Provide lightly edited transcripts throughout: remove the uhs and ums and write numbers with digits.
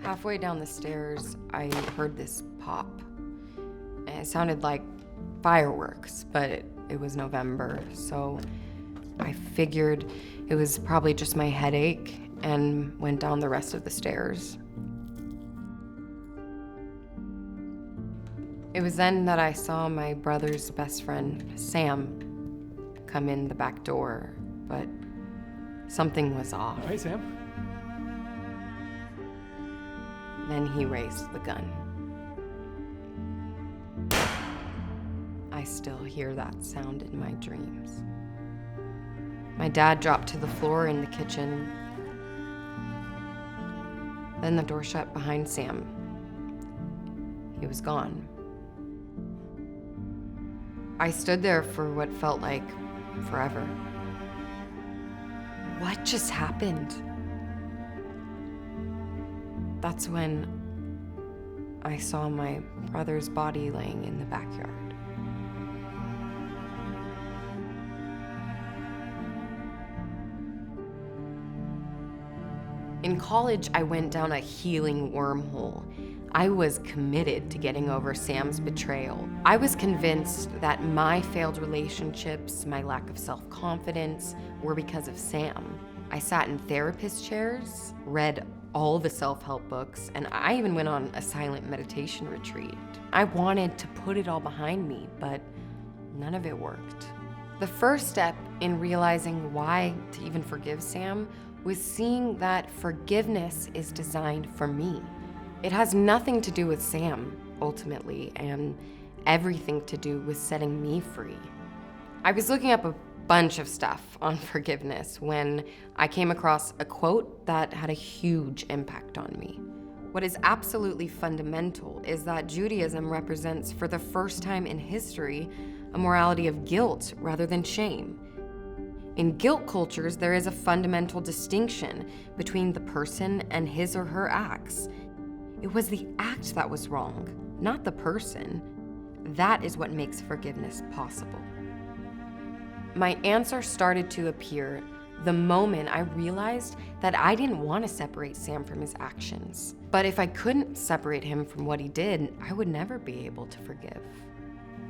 Halfway down the stairs, I heard this pop. It sounded like fireworks, but it was November, so I figured it was probably just my headache and went down the rest of the stairs. It was then that I saw my brother's best friend, Sam, come in the back door, but something was off. Hey, Sam. Then he raised the gun. I still hear that sound in my dreams. My dad dropped to the floor in the kitchen. Then the door shut behind Sam. He was gone. I stood there for what felt like forever. What just happened? That's when I saw my brother's body laying in the backyard. In college, I went down a healing wormhole. I was committed to getting over Sam's betrayal. I was convinced that my failed relationships, my lack of self-confidence, were because of Sam. I sat in therapist chairs, read all the self-help books, and I even went on a silent meditation retreat. I wanted to put it all behind me, but none of it worked. The first step in realizing why to even forgive Sam was seeing that forgiveness is designed for me. It has nothing to do with Sam, ultimately, and everything to do with setting me free. I was looking up a bunch of stuff on forgiveness when I came across a quote that had a huge impact on me. What is absolutely fundamental is that Judaism represents, for the first time in history, a morality of guilt rather than shame. In guilt cultures, there is a fundamental distinction between the person and his or her acts. It was the act that was wrong, not the person. That is what makes forgiveness possible. My answer started to appear the moment I realized that I didn't want to separate Sam from his actions. But if I couldn't separate him from what he did, I would never be able to forgive.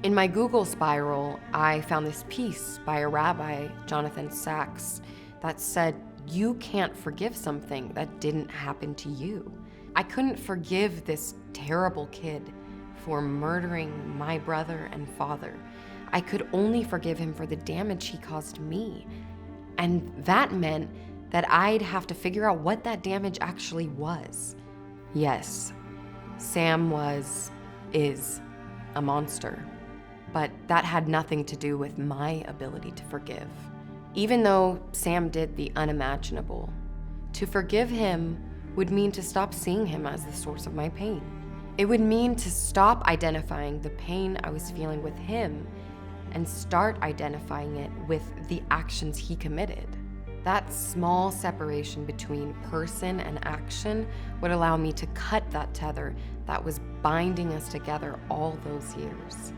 In my Google spiral, I found this piece by a Rabbi, Jonathan Sacks, that said, you can't forgive something that didn't happen to you. I couldn't forgive this terrible kid for murdering my brother and father. I could only forgive him for the damage he caused me. And that meant that I'd have to figure out what that damage actually was. Yes, Sam is a monster. But that had nothing to do with my ability to forgive. Even though Sam did the unimaginable, to forgive him would mean to stop seeing him as the source of my pain. It would mean to stop identifying the pain I was feeling with him and start identifying it with the actions he committed. That small separation between person and action would allow me to cut that tether that was binding us together all those years.